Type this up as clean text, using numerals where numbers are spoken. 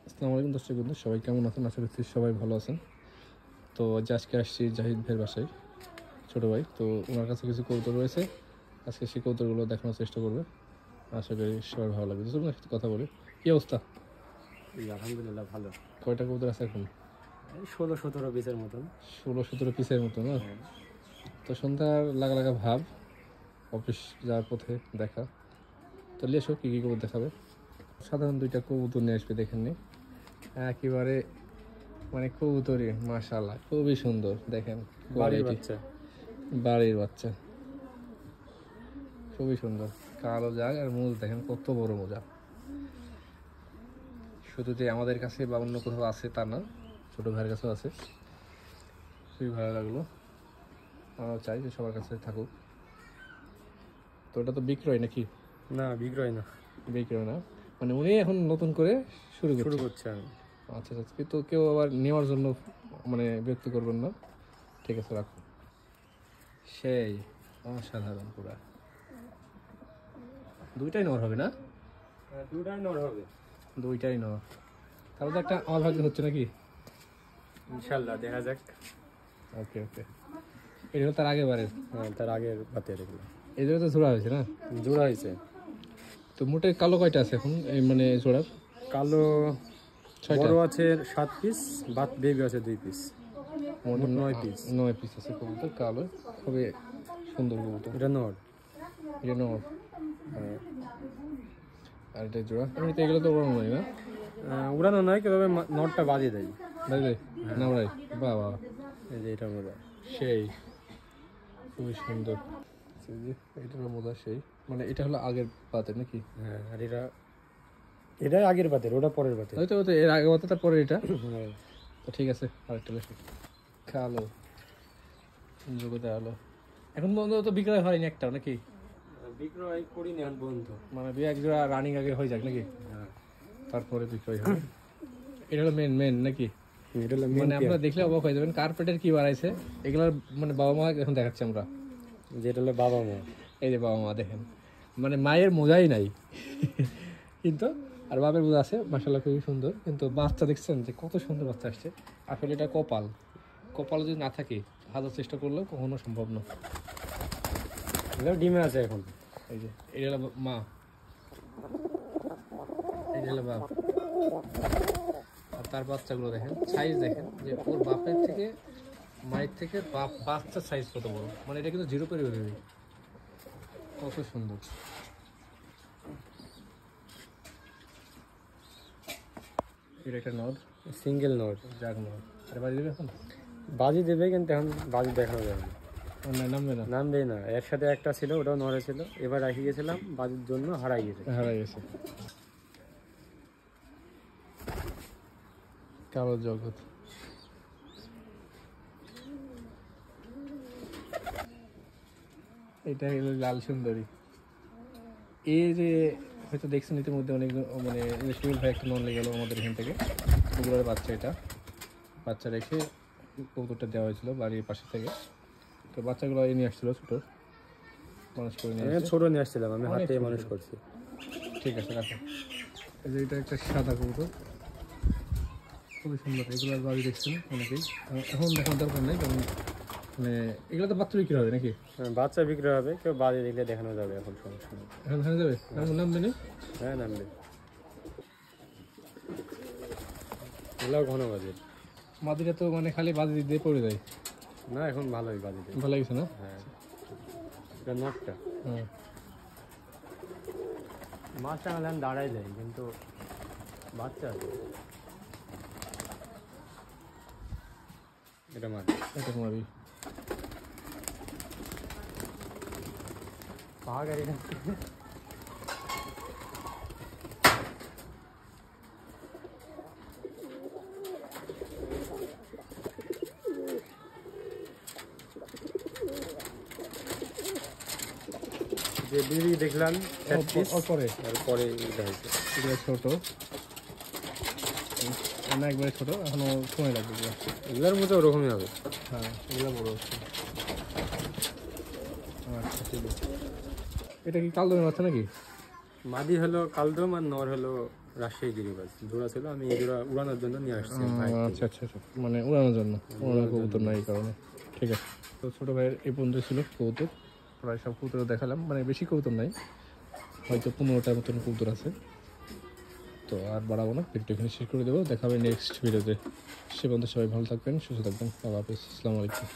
আসসালামু আলাইকুম দর্শক বন্ধু, সবাই কেমন আছেন? আশা করছি সবাই ভালো আছেন। তো আজকে আসছি জাহিদ ভাইয়ের বাসায়, ছোটো ভাই। তো ওনার কাছে কিছু কৌতুক রয়েছে, আজকে সেই কৌতুকগুলো দেখানোর চেষ্টা করবে। আশা করি সবাই ভালো লাগবে। চলুন একটু কথা বলি। কী অবস্থা? আলহামদুলিল্লাহ ভালো। কয়টা কবুতর আছে এখন? 16-17 পিসের মতন। 16-17 পিসের মতো না? তো সন্ধ্যার লাগা লাগা ভাব, অফিস যাওয়ার পথে দেখা। তো নিয়ে এসো, কী কী কবুতর দেখাবে। সাধারণ দুইটা কবুতর নিয়ে আসবে, দেখেন নি একেবারে মানে কবুতরই মাশাআল্লাহ খুবই সুন্দর। দেখেন বাড়ির বাচ্চা, বাড়ির বাচ্চা খুবই সুন্দর, কালো জাগ আর মোজ দেখেন কত বড় মোজা। শুধু যে আমাদের কাছে বা অন্য কোথাও আছে তা না, ছোটো ভাইয়ের কাছেও আছে। খুবই ভালো লাগলো, আমরা চাই যে সবার কাছে থাকুক। তো ওটা তো বিক্রয় নাকি? না বিক্রয় না, বিক্রয় না, মানে উনি এখন নতুন করে শুরু করছে। আমি আচ্ছা আচ্ছা, কিন্তু কেউ আবার নেওয়ার জন্য মানে বিরক্ত করবেন না। ঠিক আছে, রাখুন। সেই অসাধারণ পুরা, দুইটাই নর হবে না? দুটাই নর হবে, দুইটাই নর। তাহলে তো একটা আমার ভাগ্য হচ্ছে নাকি? ইনশাল্লাহ দেখা যাক। ওকে ওকে, এটা হলো তার আগের বারের? হ্যাঁ, তার আগের পাতে এগুলো এই জন্য তো জোড়া হয়েছে না? জোড়া হয়েছে। তো মোটে কালো কয়টা আছে এখন এই মানে জোড়ার? কালো 6টা, বড় আছে 7 পিস, বাদ বেবি আছে 2 পিস, মোট 9 পিস। 9 পিস আছে কবুতর কালো, খুবই সুন্দর কবুতর। এটা নর, এটা নর। আর এটা জোড়া। এমনিতে এগুলো তো ওড়ানো নয় না? উড়ানো নয়, কিভাবে নটটা বাজিয়ে দেয়। বুঝলে না ওরাই? বাহ বাহ, এই যে এটা মোড়া, সেই খুবই সুন্দর। এটা হলো মোজা, সেই মানে এটা হলো আগের পাতে নাকি? হ্যাঁ, আর এটা আগের পাতের, ওটা পরের পাতের। হয়তো হয়তো এর আগে পাতে, তারপরে এটা। তো ঠিক আছে, আরেকটা লেখো। কালো জগতে আলো। এখন পর্যন্ত তো বিক্রয় হয়নি একটাও নাকি? বিক্রয় করিনি এখন পর্যন্ত, মানে দুই এক জোড়া রানিং আগে হয়ে যাক নাকি? হ্যাঁ, তারপরে বিক্রয় হবে। এটা হলো মেন মেন নাকি? এটা হলো মানে আপনারা দেখলে অবাক হয়ে যাবেন, কার্পেটের কি বাড়াইছে এগুলার। মানে বাবা মা এখন দেখাচ্ছি আমরা, যেটা হলো বাবা মা। এই যে বাবা মা দেখেন, মানে মায়ের মোজাই নাই কিন্তু, আর বাবার মোজা আছে মাশাআল্লাহ খুবই সুন্দর। কিন্তু বাচ্চা দেখছেন যে কত সুন্দর বাচ্চা আসছে। আসলে এটা কপাল, কপাল যদি না থাকে হাজার চেষ্টা করলেও কখনো সম্ভব না। এটাও ডিমে আছে এখন। এই যে এটা হলো মা, এটা হলো বাপ, আর তার বাচ্চাগুলো দেখেন, সাইজ দেখেন যে ওর বাপের থেকে মায়ের থেকে বাচ্চার সাইজ কত বড়। মানে এটা কিন্তু জিরো পেরিয়ে বেবি, কত সুন্দর। এটা একটা নদ, সিঙ্গেল নট, জাগ নদ। আরে বাজি দেবে এখন? বাজি দেবে, কিন্তু এখন বাজি দেখানো যাবে না, না নামবে না, নামবে না। এর সাথে একটা ছিল, ওটাও নড়ে ছিল, এবার রাখি গেছিলাম বাজির জন্য, হারাই গেছে। হারাই গেছে। কালো জগৎ, এটা হলো লাল সুন্দরী। এই যে হয়তো দেখছেন ইতিমধ্যে অনেক, মানে সুনীল ভাই একটা নন লেগে গেলো আমাদের এখান থেকে, ওগুলোর বাচ্চা। এটা বাচ্চা রেখে কবুতরটা দেওয়া হয়েছিল বাড়ির পাশে থেকে। তো বাচ্চাগুলো নিয়ে আসছিল, ছোটো মানুষ করে নিয়ে আসছে। ছোট নিয়ে আসছিলাম, আমি হাতে মানুষ করছি। ঠিক আছে, রাখো। এই যে এটা একটা সাদা কবুতর, খুবই সুন্দর। এগুলোর বাড়ি দেখছেন অনেকেই, এখন দেখানোর দরকার নেই, কারণ মানে এগুলো তো বাচ্চা বিক্রি হবে নাকি? বাচ্চা বিক্রি হবে, কেউ বাজি দেখলে দেখানো যাবে, এখন সমস্যা নেই। এখন হয়ে যাবে, নামবে না? হ্যাঁ নামবে, এগুলোও ঘন বাজির। মাদিরা তো মানে খালি বাজি দিয়ে পড়ে যায় না, এখন ভালোই বাজি দেয়। ভালো লাগছে না? হ্যাঁ, এটা নটটা হ্যাঁ, মাছটা আমি দাঁড়াই যায়, কিন্তু বাচ্চা আছে। এটা মাছ, এটা মারি। পা গাড়িটা যে বিড়ি দেখলাম পরে তারপরে এটা হয়েছে। এগুলো ছোটো না, একবারে ছোটো, এখনো সময় লাগবে এগুলো। এগুলোর মতো ওরকমই হবে। হ্যাঁ, এগুলো বড় হচ্ছে। আচ্ছা ঠিক আছে। এটা কি কালদমের বাচ্চা নাকি? মাদি হলো কালদম আর নর হলো রাজশাহী গিরিবাজ জোড়া ছিল, আমি এই জোড়া উড়ানোর জন্য নিয়ে আসছি ভাই। আচ্ছা আচ্ছা আচ্ছা, মানে উড়ানোর জন্য, উড়ানোর কবুতর নাই এই কারণে। ঠিক আছে, তো ছোটো ভাইয়ের এই পর্যন্ত ছিল কবুতর, প্রায় সব কবুতর দেখালাম, মানে বেশি কবুতর নাই, হয়তো 15টার মতন কবুতর আছে। তো আর বাড়াবো না, ভিডিওটা এখানে শেষ করে দেবো, দেখা হবে নেক্সট ভিডিওতে। সে পর্যন্ত সবাই ভালো থাকবেন, সুস্থ থাকবেন, আল্লাহ হাফিজ, আসসালামু আলাইকুম।